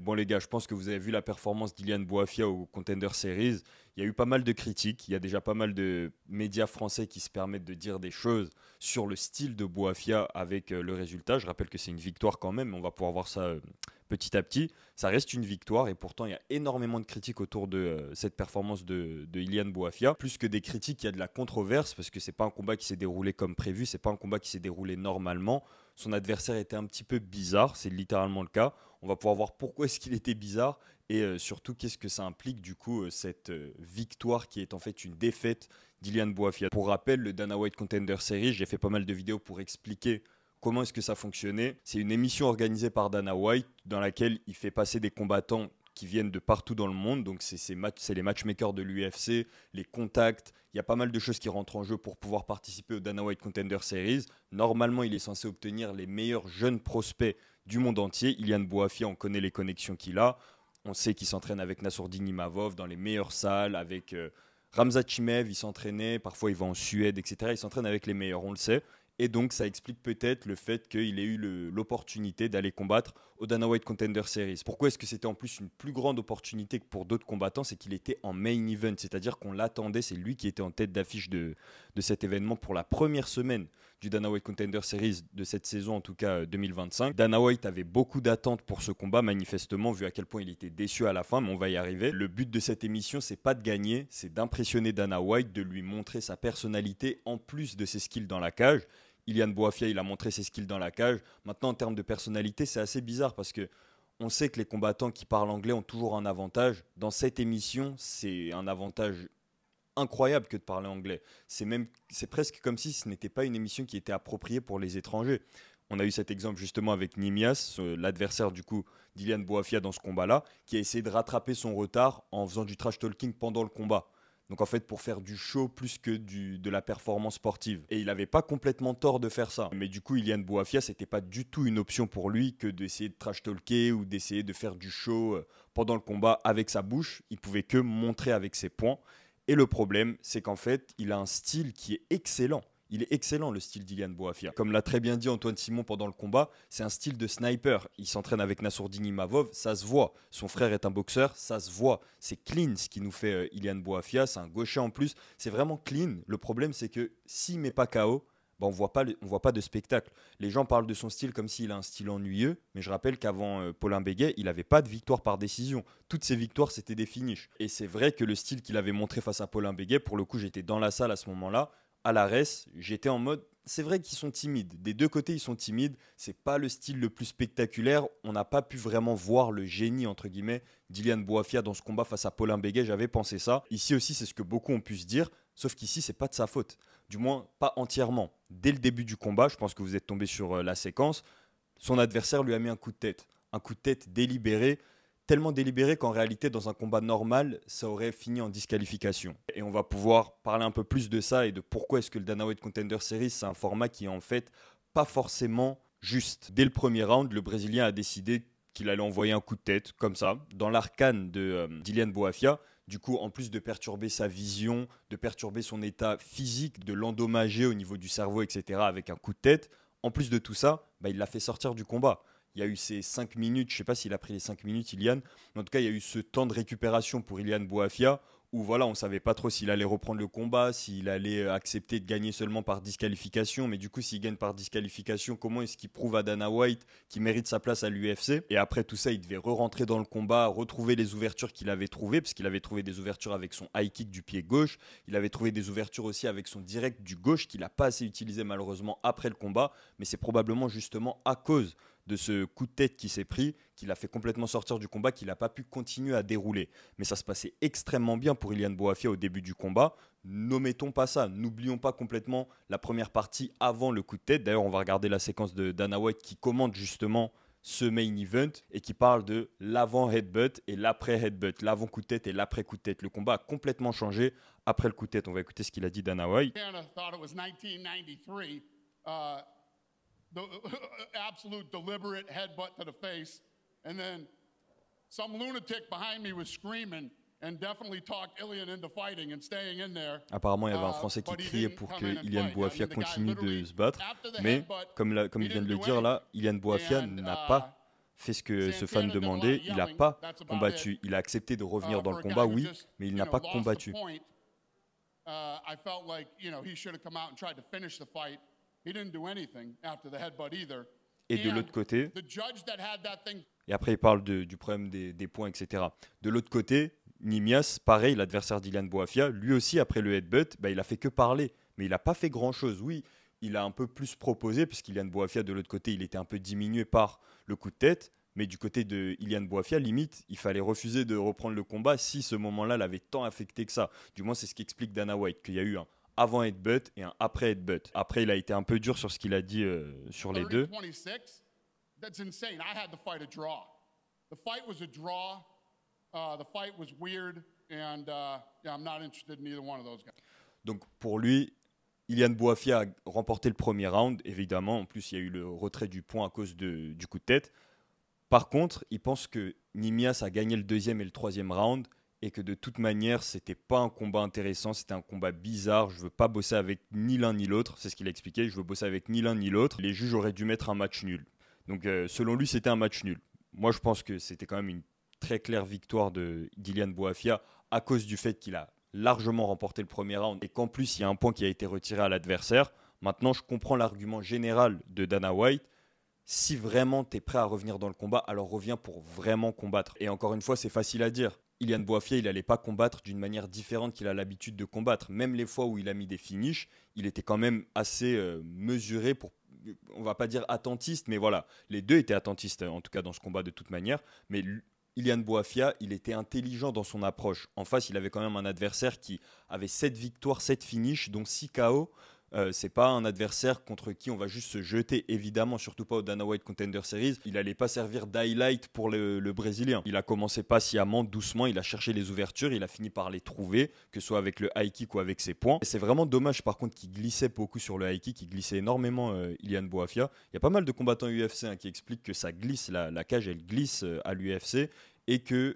Bon les gars, je pense que vous avez vu la performance d'Ilian Boafia au Contender Series. Il y a eu pas mal de critiques, il y a déjà pas mal de médias français qui se permettent de dire des choses sur le style de Boafia avec le résultat. Je rappelle que c'est une victoire quand même, on va pouvoir voir ça petit à petit. Ça reste une victoire et pourtant il y a énormément de critiques autour de cette performance de Ilian Boafia. Plus que des critiques, il y a de la controverse parce que c'est pas un combat qui s'est déroulé comme prévu, c'est pas un combat qui s'est déroulé normalement. Son adversaire était un petit peu bizarre, c'est littéralement le cas. On va pouvoir voir pourquoi est-ce qu'il était bizarre et surtout qu'est-ce que ça implique du coup cette victoire qui est en fait une défaite d'Ilian Boafia. Pour rappel, le Dana White Contender Series, j'ai fait pas mal de vidéos pour expliquer comment est-ce que ça fonctionnait. C'est une émission organisée par Dana White dans laquelle il fait passer des combattants qui viennent de partout dans le monde. Donc c'est les matchmakers de l'UFC, les contacts. Il y a pas mal de choses qui rentrent en jeu pour pouvoir participer au Dana White Contender Series. Normalement, il est censé obtenir les meilleurs jeunes prospects du monde entier. Ilian Boafia, on connaît les connexions qu'il a. On sait qu'il s'entraîne avec Nassourdine Imavov dans les meilleures salles, avec Ramzat Chimaev, il s'entraînait, parfois il va en Suède, etc. Il s'entraîne avec les meilleurs, on le sait. Et donc ça explique peut-être le fait qu'il ait eu l'opportunité d'aller combattre au Dana White Contender Series. Pourquoi est-ce que c'était en plus une plus grande opportunité que pour d'autres combattants? C'est qu'il était en main event, c'est-à-dire qu'on l'attendait, c'est lui qui était en tête d'affiche de cet événement pour la première semaine du Dana White Contender Series de cette saison, en tout cas 2025. Dana White avait beaucoup d'attentes pour ce combat, manifestement, vu à quel point il était déçu à la fin, mais on va y arriver. Le but de cette émission, c'est pas de gagner, c'est d'impressionner Dana White, de lui montrer sa personnalité en plus de ses skills dans la cage. Ilian Boafia, il a montré ses skills dans la cage. Maintenant, en termes de personnalité, c'est assez bizarre parce que on sait que les combattants qui parlent anglais ont toujours un avantage. Dans cette émission, c'est un avantage incroyable que de parler anglais. C'est presque comme si ce n'était pas une émission qui était appropriée pour les étrangers. On a eu cet exemple justement avec Nimias, l'adversaire du coup d'Ilian Boafia dans ce combat-là, qui a essayé de rattraper son retard en faisant du trash talking pendant le combat. Donc en fait pour faire du show plus que de la performance sportive. Et il n'avait pas complètement tort de faire ça. Mais du coup Ilian Boafia, c'était pas du tout une option pour lui que d'essayer de trash talker ou d'essayer de faire du show pendant le combat avec sa bouche. Il pouvait que montrer avec ses poings. Et le problème, c'est qu'en fait, il a un style qui est excellent. Il est excellent le style d'Ilian Boafia. Comme l'a très bien dit Antoine Simon pendant le combat, c'est un style de sniper. Il s'entraîne avec Nassourdine Imavov, ça se voit. Son frère est un boxeur, ça se voit. C'est clean ce qui nous fait Ilian Boafia, c'est un gaucher en plus. C'est vraiment clean. Le problème, c'est que s'il ne met pas KO, on voit pas de spectacle. Les gens parlent de son style comme s'il a un style ennuyeux, mais je rappelle qu'avant Paulin Béguet, il n'avait pas de victoire par décision. Toutes ses victoires, c'était des finishes. Et c'est vrai que le style qu'il avait montré face à Paulin Béguet, pour le coup, j'étais dans la salle à ce moment-là, à la res, j'étais en mode, c'est vrai qu'ils sont timides. Des deux côtés, ils sont timides. C'est pas le style le plus spectaculaire. On n'a pas pu vraiment voir le génie, entre guillemets, d'Ilian Boafia dans ce combat face à Paulin Béguet. J'avais pensé ça. Ici aussi, c'est ce que beaucoup ont pu se dire. Sauf qu'ici, c'est pas de sa faute. Du moins, pas entièrement. Dès le début du combat, je pense que vous êtes tombé sur la séquence, son adversaire lui a mis un coup de tête. Un coup de tête délibéré, tellement délibéré qu'en réalité, dans un combat normal, ça aurait fini en disqualification. Et on va pouvoir parler un peu plus de ça et de pourquoi est-ce que le Dana White Contender Series, c'est un format qui est en fait pas forcément juste. Dès le premier round, le Brésilien a décidé qu'il allait envoyer un coup de tête, comme ça, dans l'arcane d'Ilian Boafia. Du coup, en plus de perturber sa vision, de perturber son état physique, de l'endommager au niveau du cerveau, etc., avec un coup de tête, en plus de tout ça, il l'a fait sortir du combat. Il y a eu ces 5 minutes, je ne sais pas s'il a pris les 5 minutes, Ilian, mais en tout cas, il y a eu ce temps de récupération pour Ilian Boafia, où voilà, on ne savait pas trop s'il allait reprendre le combat, s'il allait accepter de gagner seulement par disqualification, mais du coup, s'il gagne par disqualification, comment est-ce qu'il prouve à Dana White qu'il mérite sa place à l'UFC? Et après tout ça, il devait re-rentrer dans le combat, retrouver les ouvertures qu'il avait trouvées, parce qu'il avait trouvé des ouvertures avec son high kick du pied gauche, il avait trouvé des ouvertures aussi avec son direct du gauche, qu'il n'a pas assez utilisé malheureusement après le combat, mais c'est probablement justement à cause de ce coup de tête qui s'est pris, qui l'a fait complètement sortir du combat, qu'il n'a pas pu continuer à dérouler. Mais ça se passait extrêmement bien pour Ilian Boafia au début du combat. N'omettons pas ça, n'oublions pas complètement la première partie avant le coup de tête. D'ailleurs, on va regarder la séquence de Dana White qui commente justement ce main event et qui parle de l'avant headbutt et l'après headbutt, l'avant coup de tête et l'après coup de tête. Le combat a complètement changé après le coup de tête. On va écouter ce qu'il a dit Dana White. The absolute deliberate headbutt to the face, and then some lunatic behind me was screaming and definitely talked Ilian into fighting and staying in there. Apparemment, il y avait un Français qui criait pour que Ilian Boafia continue de se battre, mais comme il vient de le dire là, Ilian Boafia n'a pas fait ce que ce fan demandait, il n'a pas combattu. Il a accepté de revenir dans le combat, oui, mais il n'a pas combattu. I felt like, he should have come out and tried to finish the fight. He didn't do anything after the headbutt either. Et de l'autre côté, The judge that had that thing. et après il parle du problème des points, etc. De l'autre côté, Nimias, pareil, l'adversaire d'Ilian Boafia, lui aussi, après le headbutt, il a fait que parler. Mais il n'a pas fait grand-chose. Oui, il a un peu plus proposé, puisqu'Ilian Boafia, de l'autre côté, il était un peu diminué par le coup de tête. Mais du côté de Ilian Boafia, limite, il fallait refuser de reprendre le combat si ce moment-là l'avait tant affecté que ça. Du moins, c'est ce qu'explique Dana White, qu'il y a eu un avant headbutt et un après headbutt. Après, il a été un peu dur sur ce qu'il a dit sur les deux. 30-26, that's insane. I had to fight a draw. The fight was a draw. The fight was weird, and I'm not interested in either one of those guys. Donc pour lui, Ilian Boafia a remporté le premier round, évidemment. En plus, il y a eu le retrait du point à cause du coup de tête. Par contre, il pense que Nimias a gagné le deuxième et le troisième round et que de toute manière, c'était pas un combat intéressant, c'était un combat bizarre. Je veux pas bosser avec ni l'un ni l'autre, c'est ce qu'il a expliqué. Je veux bosser avec ni l'un ni l'autre. Les juges auraient dû mettre un match nul. Donc selon lui, c'était un match nul. Moi, je pense que c'était quand même une très claire victoire d'Ilian Boafia à cause du fait qu'il a largement remporté le premier round et qu'en plus, il y a un point qui a été retiré à l'adversaire. Maintenant, je comprends l'argument général de Dana White. Si vraiment tu es prêt à revenir dans le combat, alors reviens pour vraiment combattre. Et encore une fois, c'est facile à dire. Ilian Boafia, il n'allait pas combattre d'une manière différente qu'il a l'habitude de combattre. Même les fois où il a mis des finishes, il était quand même assez mesuré pour, on va pas dire attentiste, mais voilà. Les deux étaient attentistes, en tout cas dans ce combat de toute manière. Mais Ilian Boafia, il était intelligent dans son approche. En face, il avait quand même un adversaire qui avait 7 victoires, 7 finishes, dont 6 KO. C'est pas un adversaire contre qui on va juste se jeter, évidemment, surtout pas au Dana White Contender Series. Il allait pas servir d'highlight pour le Brésilien. Il a commencé patiemment, doucement, il a cherché les ouvertures, il a fini par les trouver, que ce soit avec le high kick ou avec ses points. Et c'est vraiment dommage par contre qu'il glissait beaucoup sur le high kick, il glissait énormément Ilian Boafia. Il y a pas mal de combattants UFC qui expliquent que ça glisse, la cage elle glisse à l'UFC. Et qu'ils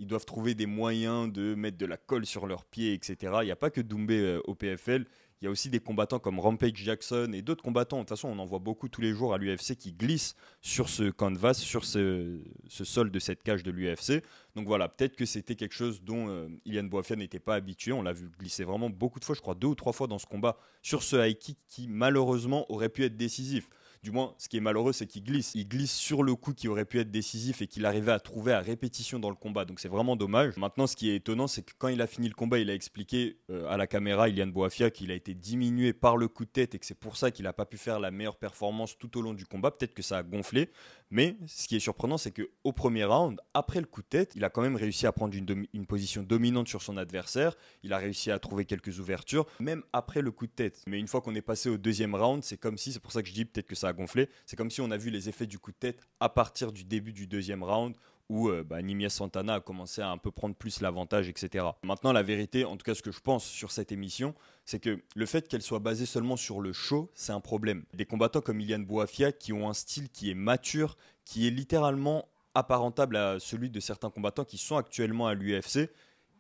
doivent trouver des moyens de mettre de la colle sur leurs pieds, etc. Il n'y a pas que Doumbé au PFL. Il y a aussi des combattants comme Rampage Jackson et d'autres combattants. De toute façon, on en voit beaucoup tous les jours à l'UFC qui glissent sur ce canvas, sur ce sol de cette cage de l'UFC. Donc voilà, peut-être que c'était quelque chose dont Ilian Boafia n'était pas habitué. On l'a vu glisser vraiment beaucoup de fois, je crois 2 ou 3 fois dans ce combat, sur ce high kick qui malheureusement aurait pu être décisif. Du moins, ce qui est malheureux, c'est qu'il glisse. Il glisse sur le coup qui aurait pu être décisif et qu'il arrivait à trouver à répétition dans le combat. Donc c'est vraiment dommage. Maintenant, ce qui est étonnant, c'est que quand il a fini le combat, il a expliqué à la caméra, Ilian Boafia, qu'il a été diminué par le coup de tête et que c'est pour ça qu'il n'a pas pu faire la meilleure performance tout au long du combat. Peut-être que ça a gonflé. Mais ce qui est surprenant, c'est qu'au premier round, après le coup de tête, il a quand même réussi à prendre une position dominante sur son adversaire. Il a réussi à trouver quelques ouvertures, même après le coup de tête. Mais une fois qu'on est passé au deuxième round, c'est comme si, c'est pour ça que je dis peut-être que ça a gonflé, c'est comme si on a vu les effets du coup de tête à partir du début du deuxième round où Nimias Santana a commencé à un peu prendre plus l'avantage, etc. Maintenant, la vérité, en tout cas ce que je pense sur cette émission, c'est que le fait qu'elle soit basée seulement sur le show, c'est un problème. Des combattants comme Ilian Boafia qui ont un style qui est mature, qui est littéralement apparentable à celui de certains combattants qui sont actuellement à l'UFC,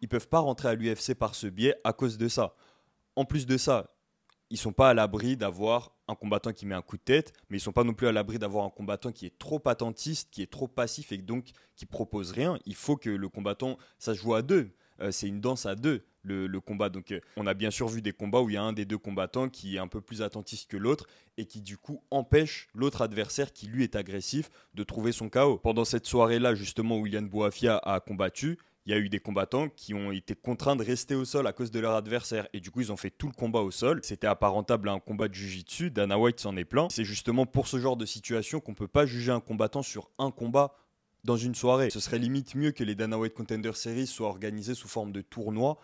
ils ne peuvent pas rentrer à l'UFC par ce biais à cause de ça. En plus de ça, ils ne sont pas à l'abri d'avoir un combattant qui met un coup de tête, mais ils ne sont pas non plus à l'abri d'avoir un combattant qui est trop attentiste, qui est trop passif et donc qui propose rien. Il faut que le combattant, ça se joue à deux. C'est une danse à deux, le combat. Donc, on a bien sûr vu des combats où il y a un des deux combattants qui est un peu plus attentiste que l'autre et qui du coup empêche l'autre adversaire qui lui est agressif de trouver son KO. Pendant cette soirée-là, justement, où Ilian Boafia a combattu, il y a eu des combattants qui ont été contraints de rester au sol à cause de leur adversaire. Et du coup, ils ont fait tout le combat au sol. C'était apparentable à un combat de jiu-jitsu. Dana White s'en est plaint. C'est justement pour ce genre de situation qu'on ne peut pas juger un combattant sur un combat dans une soirée. Ce serait limite mieux que les Dana White Contender Series soient organisés sous forme de tournois,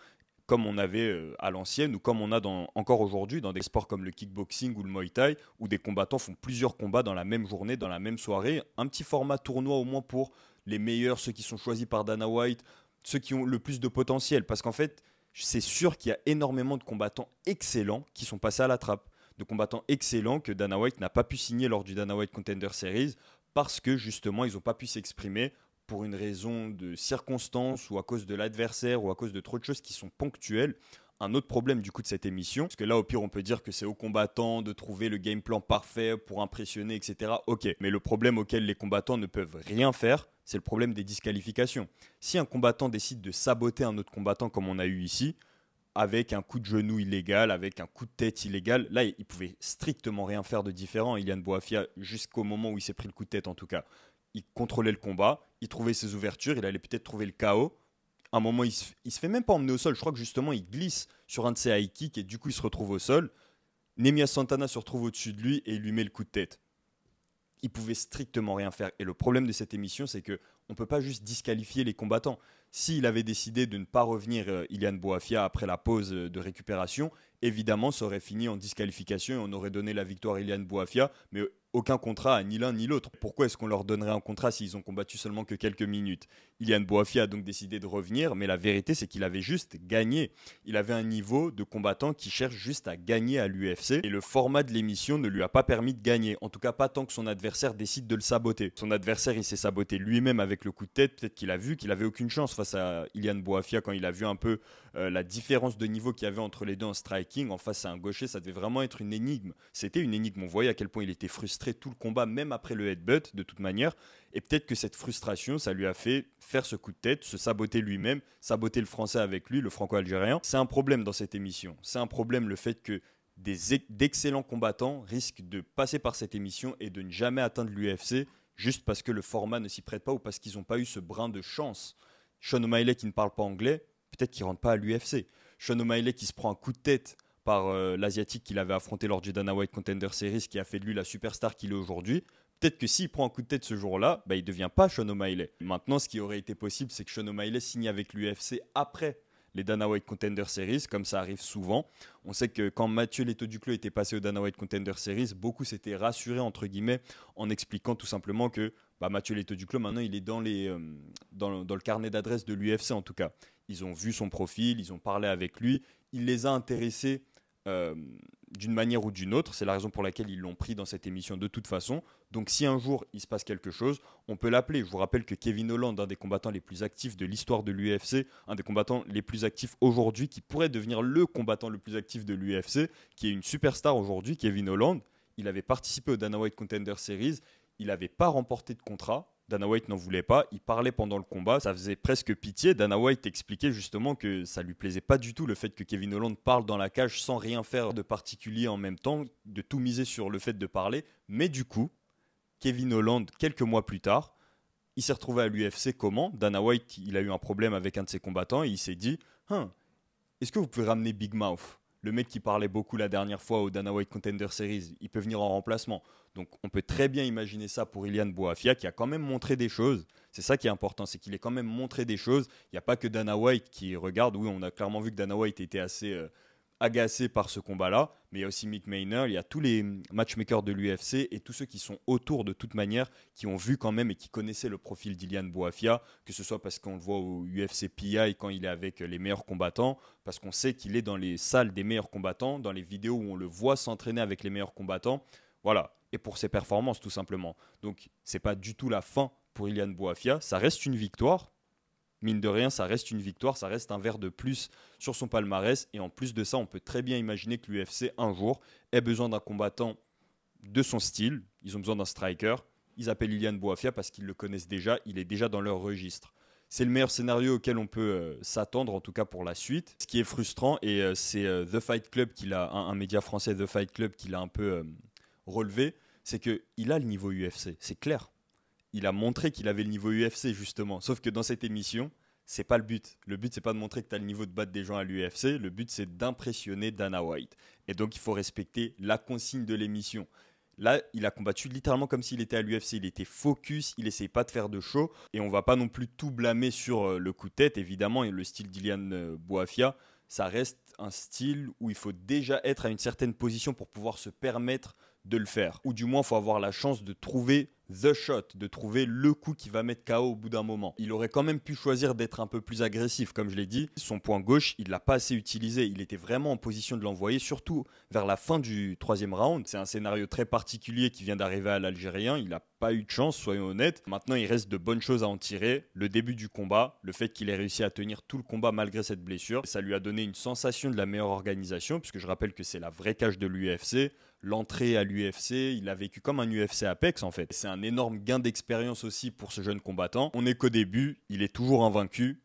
comme on avait à l'ancienne ou comme on a encore aujourd'hui dans des sports comme le kickboxing ou le muay thai, où des combattants font plusieurs combats dans la même journée, dans la même soirée. Un petit format tournoi au moins pour les meilleurs, ceux qui sont choisis par Dana White, ceux qui ont le plus de potentiel. Parce qu'en fait, c'est sûr qu'il y a énormément de combattants excellents qui sont passés à la trappe. De combattants excellents que Dana White n'a pas pu signer lors du Dana White Contender Series parce que justement, ils n'ont pas pu s'exprimer pour une raison de circonstance ou à cause de l'adversaire ou à cause de trop de choses qui sont ponctuelles. un autre problème du coup de cette émission, parce que là au pire on peut dire que c'est aux combattants de trouver le game plan parfait pour impressionner, etc. Ok, mais le problème auquel les combattants ne peuvent rien faire, c'est le problème des disqualifications. Si un combattant décide de saboter un autre combattant comme on a eu ici, avec un coup de genou illégal, avec un coup de tête illégal, là il pouvait strictement rien faire de différent, Ilian Boafia, jusqu'au moment où il s'est pris le coup de tête en tout cas. Il contrôlait le combat, il trouvait ses ouvertures, il allait peut-être trouver le KO. À un moment, il se fait même pas emmener au sol. Je crois que justement, il glisse sur un de ses high kicks et du coup, il se retrouve au sol. Nemias Santana se retrouve au-dessus de lui et il lui met le coup de tête. Il pouvait strictement rien faire. Et le problème de cette émission, c'est que on peut pas juste disqualifier les combattants. S'il avait décidé de ne pas revenir Ilian Boafia après la pause de récupération, évidemment, ça aurait fini en disqualification et on aurait donné la victoire à Ilian Boafia, mais aucun contrat à ni l'un ni l'autre. Pourquoi est-ce qu'on leur donnerait un contrat s'ils ont combattu seulement que quelques minutes? Ilian Boafia a donc décidé de revenir, mais la vérité c'est qu'il avait juste gagné. Il avait un niveau de combattant qui cherche juste à gagner à l'UFC et le format de l'émission ne lui a pas permis de gagner. En tout cas pas tant que son adversaire décide de le saboter. Son adversaire il s'est saboté lui-même avec le coup de tête, peut-être qu'il a vu qu'il avait aucune chance face à Ilian Boafia quand il a vu un peu la différence de niveau qu'il y avait entre les deux en striking. En face à un gaucher, ça devait vraiment être une énigme. C'était une énigme, on voyait à quel point il était frustré tout le combat, même après le headbutt, de toute manière. Et peut-être que cette frustration, ça lui a fait faire ce coup de tête, se saboter lui-même, saboter le français avec lui, le franco-algérien. C'est un problème dans cette émission. C'est un problème le fait que d'excellents combattants risquent de passer par cette émission et de ne jamais atteindre l'UFC juste parce que le format ne s'y prête pas ou parce qu'ils n'ont pas eu ce brin de chance. Sean O'Malley qui ne parle pas anglais, peut-être qu'il ne rentre pas à l'UFC. Sean O'Malley qui se prend un coup de tête par l'Asiatique qu'il avait affronté lors du Dana White Contender Series, qui a fait de lui la superstar qu'il est aujourd'hui. Peut-être que s'il prend un coup de tête ce jour-là, il ne devient pas Sean O'Malley. Maintenant, ce qui aurait été possible, c'est que Sean O'Malley signe avec l'UFC après les Dana White Contender Series, comme ça arrive souvent. On sait que quand Mathieu Leto Duclos était passé au Dana White Contender Series, beaucoup s'étaient rassurés, entre guillemets, en expliquant tout simplement que Mathieu Leto Duclos, maintenant, il est dans le carnet d'adresse de l'UFC, en tout cas. Ils ont vu son profil, ils ont parlé avec lui, il les a intéressés d'une manière ou d'une autre. C'est la raison pour laquelle ils l'ont pris dans cette émission de toute façon. Donc si un jour il se passe quelque chose, on peut l'appeler. Je vous rappelle que Kevin Holland, un des combattants les plus actifs de l'histoire de l'UFC, un des combattants les plus actifs aujourd'hui, qui pourrait devenir le combattant le plus actif de l'UFC, qui est une superstar aujourd'hui, Kevin Holland, il avait participé au Dana White Contender Series, il n'avait pas remporté de contrat. Dana White n'en voulait pas, il parlait pendant le combat, ça faisait presque pitié. Dana White expliquait justement que ça lui plaisait pas du tout le fait que Kevin Holland parle dans la cage sans rien faire de particulier en même temps, de tout miser sur le fait de parler. Mais du coup, Kevin Holland, quelques mois plus tard, il s'est retrouvé à l'UFC comment? Dana White, il a eu un problème avec un de ses combattants et il s'est dit est-ce que vous pouvez ramener Big Mouth, le mec qui parlait beaucoup la dernière fois au Dana White Contender Series, il peut venir en remplacement. Donc on peut très bien imaginer ça pour Ilian Boafia qui a quand même montré des choses. C'est ça qui est important, c'est qu'il ait quand même montré des choses. Il n'y a pas que Dana White qui regarde. Oui, on a clairement vu que Dana White était assez agacé par ce combat-là. Mais il y a aussi Mick Maynard, il y a tous les matchmakers de l'UFC et tous ceux qui sont autour de toute manière, qui ont vu quand même et qui connaissaient le profil d'Ilian Boafia, que ce soit parce qu'on le voit au UFC PI quand il est avec les meilleurs combattants, parce qu'on sait qu'il est dans les salles des meilleurs combattants, dans les vidéos où on le voit s'entraîner avec les meilleurs combattants. Voilà. Et pour ses performances tout simplement. Donc c'est pas du tout la fin pour Ilian Boafia, ça reste une victoire, mine de rien ça reste une victoire, ça reste un verre de plus sur son palmarès et en plus de ça on peut très bien imaginer que l'UFC un jour ait besoin d'un combattant de son style, ils ont besoin d'un striker, ils appellent Ilian Boafia parce qu'ils le connaissent déjà, il est déjà dans leur registre. C'est le meilleur scénario auquel on peut s'attendre, en tout cas pour la suite. Ce qui est frustrant, et c'est The Fight Club, un média français, The Fight Club, qui l'a un peu relevé, c'est qu'il a le niveau UFC, c'est clair. Il a montré qu'il avait le niveau UFC justement, sauf que dans cette émission, c'est pas le but. Le but c'est pas de montrer que tu as le niveau de battre des gens à l'UFC, le but c'est d'impressionner Dana White. Et donc il faut respecter la consigne de l'émission. Là, il a combattu littéralement comme s'il était à l'UFC, il était focus, il essayait pas de faire de show et on va pas non plus tout blâmer sur le coup de tête évidemment, et le style d'Ilian Boafia, ça reste un style où il faut déjà être à une certaine position pour pouvoir se permettre de le faire. Ou du moins, il faut avoir la chance de trouver the shot, de trouver le coup qui va mettre KO au bout d'un moment. Il aurait quand même pu choisir d'être un peu plus agressif, comme je l'ai dit. Son point gauche, il l'a pas assez utilisé. Il était vraiment en position de l'envoyer, surtout vers la fin du 3e round. C'est un scénario très particulier qui vient d'arriver à l'Algérien. Il n'a pas eu de chance, soyons honnêtes. Maintenant, il reste de bonnes choses à en tirer. Le début du combat, le fait qu'il ait réussi à tenir tout le combat malgré cette blessure, ça lui a donné une sensation de la meilleure organisation, puisque je rappelle que c'est la vraie cage de l'UFC. L'entrée à l'UFC, il a vécu comme un UFC Apex en fait. C'est un énorme gain d'expérience aussi pour ce jeune combattant. On n'est qu'au début, il est toujours invaincu.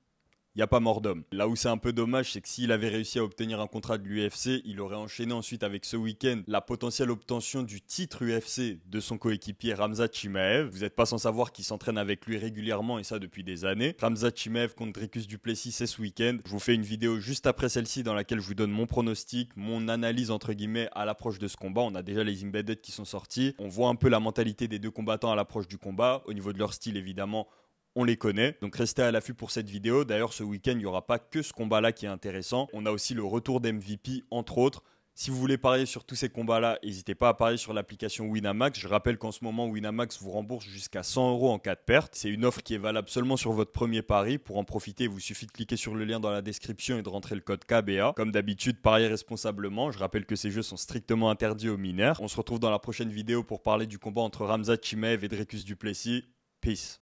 Il n'y a pas mort d'homme. Là où c'est un peu dommage, c'est que s'il avait réussi à obtenir un contrat de l'UFC, il aurait enchaîné ensuite avec ce week-end la potentielle obtention du titre UFC de son coéquipier Khamzat Chimaev. Vous n'êtes pas sans savoir qu'il s'entraîne avec lui régulièrement et ça depuis des années. Khamzat Chimaev contre Dricus du Plessis, c'est ce week-end. Je vous fais une vidéo juste après celle-ci dans laquelle je vous donne mon pronostic, mon analyse entre guillemets à l'approche de ce combat. On a déjà les embedded qui sont sortis. On voit un peu la mentalité des deux combattants à l'approche du combat. Au niveau de leur style évidemment, on les connaît, donc restez à l'affût pour cette vidéo. D'ailleurs, ce week-end, il n'y aura pas que ce combat-là qui est intéressant. On a aussi le retour d'MVP, entre autres. Si vous voulez parier sur tous ces combats-là, n'hésitez pas à parier sur l'application Winamax. Je rappelle qu'en ce moment, Winamax vous rembourse jusqu'à 100 € en cas de perte. C'est une offre qui est valable seulement sur votre premier pari. Pour en profiter, il vous suffit de cliquer sur le lien dans la description et de rentrer le code KBA. Comme d'habitude, pariez responsablement. Je rappelle que ces jeux sont strictement interdits aux mineurs. On se retrouve dans la prochaine vidéo pour parler du combat entre Khamzat Chimaev et Dricus du Plessis. Peace.